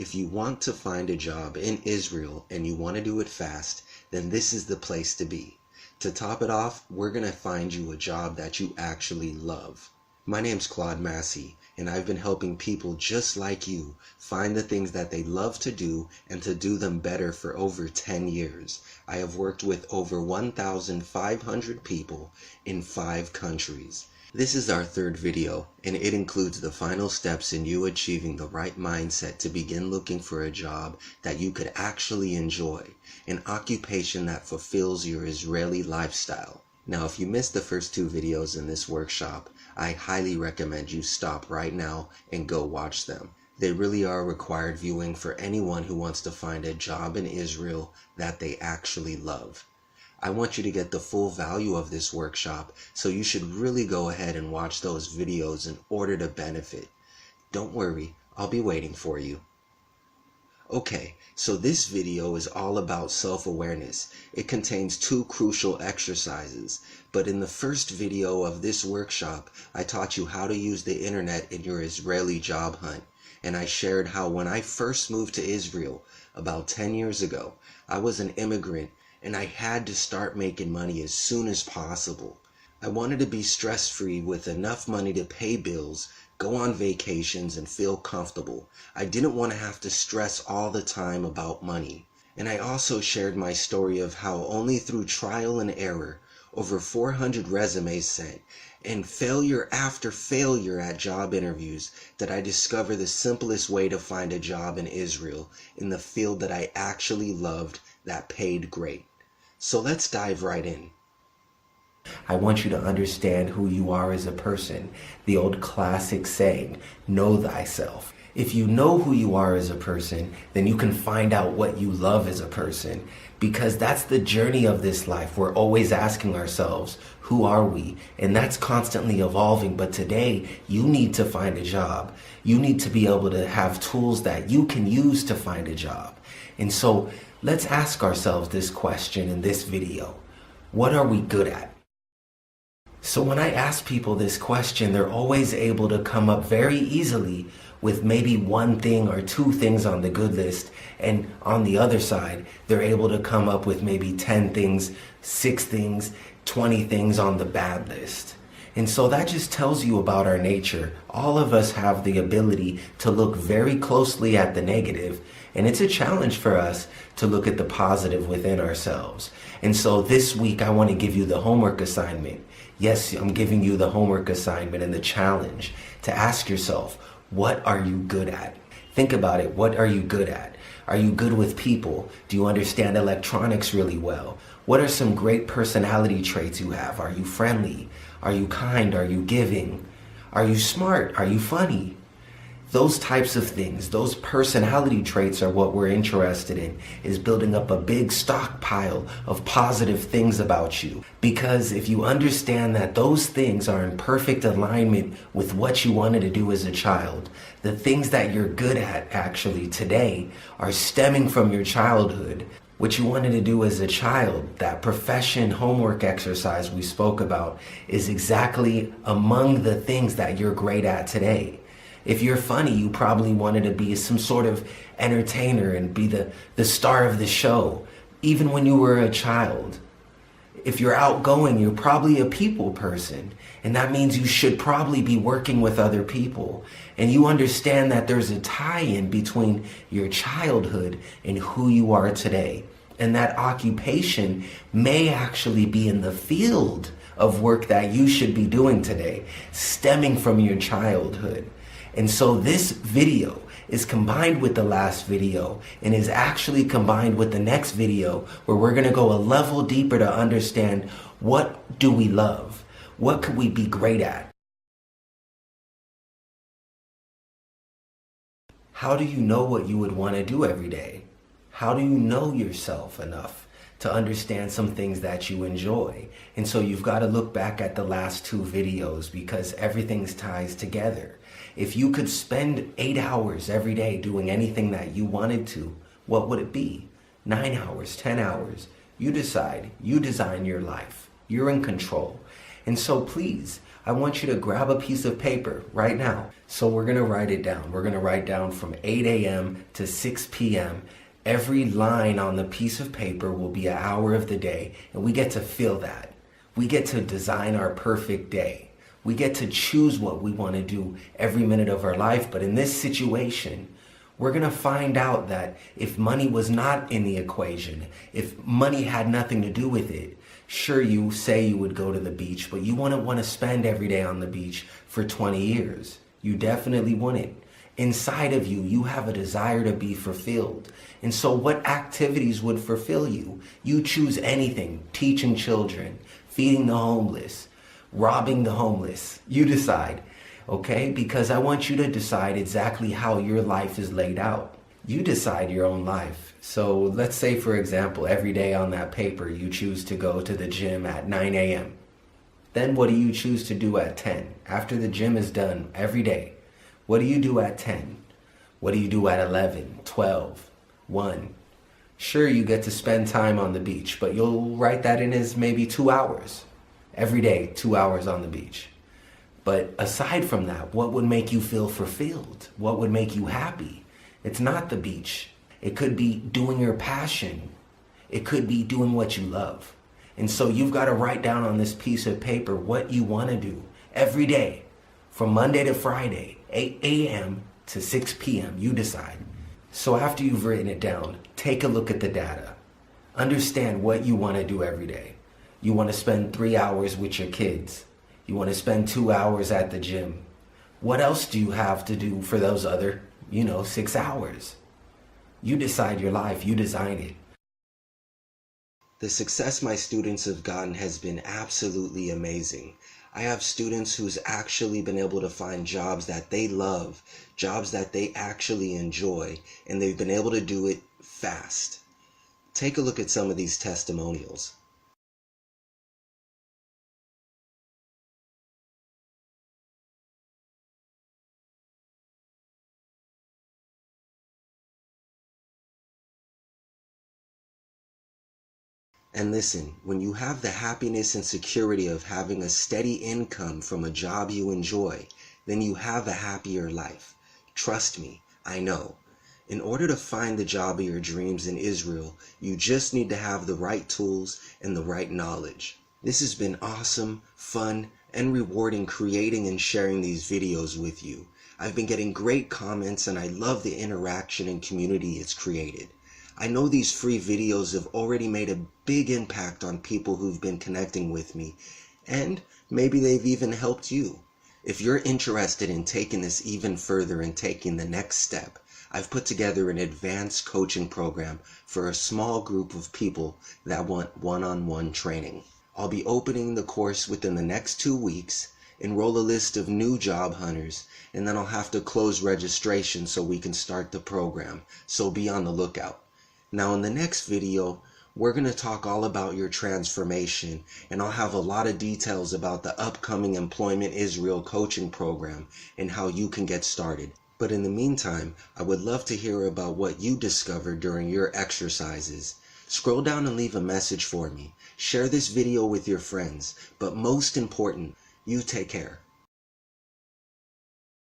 If you want to find a job in Israel and you want to do it fast, then this is the place to be. To top it off, we're going to find you a job that you actually love. My name's Claude Massey, and I've been helping people just like you find the things that they love to do and to do them better for over 10 years. I have worked with over 1,500 people in 5 countries. This is our 3rd video, and it includes the final steps in you achieving the right mindset to begin looking for a job that you could actually enjoy, an occupation that fulfills your Israeli lifestyle. Now, if you missed the first 2 videos in this workshop, I highly recommend you stop right now and go watch them. They really are required viewing for anyone who wants to find a job in Israel that they actually love. I want you to get the full value of this workshop, so you should really go ahead and watch those videos in order to benefit. Don't worry, I'll be waiting for you. Okay, so this video is all about self-awareness. It contains 2 crucial exercises, but in the first video of this workshop, I taught you how to use the internet in your Israeli job hunt, and I shared how when I first moved to Israel about 10 years ago, I was an immigrant and I had to start making money as soon as possible. I wanted to be stress-free with enough money to pay bills, go on vacations, and feel comfortable. I didn't want to have to stress all the time about money. And I also shared my story of how only through trial and error, over 400 resumes sent, and failure after failure at job interviews, that I discovered the simplest way to find a job in Israel in the field that I actually loved that paid great. So let's dive right in. I want you to understand who you are as a person. The old classic saying, know thyself. If you know who you are as a person, then you can find out what you love as a person, because that's the journey of this life. We're always asking ourselves, who are we? And that's constantly evolving. But today, you need to find a job. You need to be able to have tools that you can use to find a job. And so let's ask ourselves this question in this video. What are we good at? So when I ask people this question, they're always able to come up very easily with maybe 1 thing or 2 things on the good list. And on the other side, they're able to come up with maybe 10 things, 6 things, 20 things on the bad list. And so that just tells you about our nature. All of us have the ability to look very closely at the negative, and it's a challenge for us to look at the positive within ourselves. And so this week, I want to give you the homework assignment. Yes, I'm giving you the homework assignment and the challenge to ask yourself, what are you good at? Think about it. What are you good at? Are you good with people? Do you understand electronics really well? What are some great personality traits you have? Are you friendly? Are you kind? Are you giving? Are you smart? Are you funny? Those types of things, those personality traits are what we're interested in, is building up a big stockpile of positive things about you. Because if you understand that those things are in perfect alignment with what you wanted to do as a child, the things that you're good at actually today are stemming from your childhood. What you wanted to do as a child, that profession homework exercise we spoke about, is exactly among the things that you're great at today. If you're funny, you probably wanted to be some sort of entertainer and be the star of the show, even when you were a child. If you're outgoing, you're probably a people person, and that means you should probably be working with other people. And you understand that there's a tie-in between your childhood and who you are today. And that occupation may actually be in the field of work that you should be doing today, stemming from your childhood. And so this video is combined with the last video and is actually combined with the next video, where we're going to go a level deeper to understand, what do we love? What could we be great at? How do you know what you would want to do every day? How do you know yourself enough to understand some things that you enjoy? And so you've got to look back at the last 2 videos, because everything ties together. If you could spend 8 hours every day doing anything that you wanted to, what would it be? 9 hours, 10 hours? You decide. You design your life. You're in control. And so please, I want you to grab a piece of paper right now. So we're going to write it down. We're going to write down from 8 a.m. to 6 p.m. Every line on the piece of paper will be an hour of the day, and we get to feel that. We get to design our perfect day. We get to choose what we want to do every minute of our life. But in this situation, we're going to find out that if money was not in the equation, if money had nothing to do with it, sure, you say you would go to the beach, but you wouldn't want to spend every day on the beach for 20 years. You definitely wouldn't. Inside of you, you have a desire to be fulfilled. And so what activities would fulfill you? You choose anything. Teaching children, feeding the homeless, robbing the homeless. You decide, okay? Because I want you to decide exactly how your life is laid out. You decide your own life. So let's say, for example, every day on that paper, you choose to go to the gym at 9 a.m. Then what do you choose to do at 10? After the gym is done every day, what do you do at 10? What do you do at 11, 12, 1? Sure, you get to spend time on the beach, but you'll write that in as maybe 2 hours. Every day, 2 hours on the beach. But aside from that, what would make you feel fulfilled? What would make you happy? It's not the beach. It could be doing your passion. It could be doing what you love. And so you've got to write down on this piece of paper what you want to do every day, from Monday to Friday, 8 a.m. to 6 p.m. You decide. So after you've written it down, take a look at the data. Understand what you want to do every day. You want to spend 3 hours with your kids. You want to spend 2 hours at the gym. What else do you have to do for those other, 6 hours? You decide your life. You design it. The success my students have gotten has been absolutely amazing. I have students who's actually been able to find jobs that they love, jobs that they actually enjoy, and they've been able to do it fast. Take a look at some of these testimonials. And listen, when you have the happiness and security of having a steady income from a job you enjoy, then you have a happier life. Trust me, I know. In order to find the job of your dreams in Israel, you just need to have the right tools and the right knowledge. This has been awesome, fun, and rewarding creating and sharing these videos with you. I've been getting great comments and I love the interaction and community it's created. I know these free videos have already made a big impact on people who've been connecting with me, and maybe they've even helped you. If you're interested in taking this even further and taking the next step, I've put together an advanced coaching program for a small group of people that want one-on-one training. I'll be opening the course within the next 2 weeks, enroll a list of new job hunters, and then I'll have to close registration so we can start the program, so be on the lookout. Now in the next video, we're going to talk all about your transformation, and I'll have a lot of details about the upcoming Employment Israel coaching program and how you can get started. But in the meantime, I would love to hear about what you discovered during your exercises. Scroll down and leave a message for me. Share this video with your friends, but most important, you take care.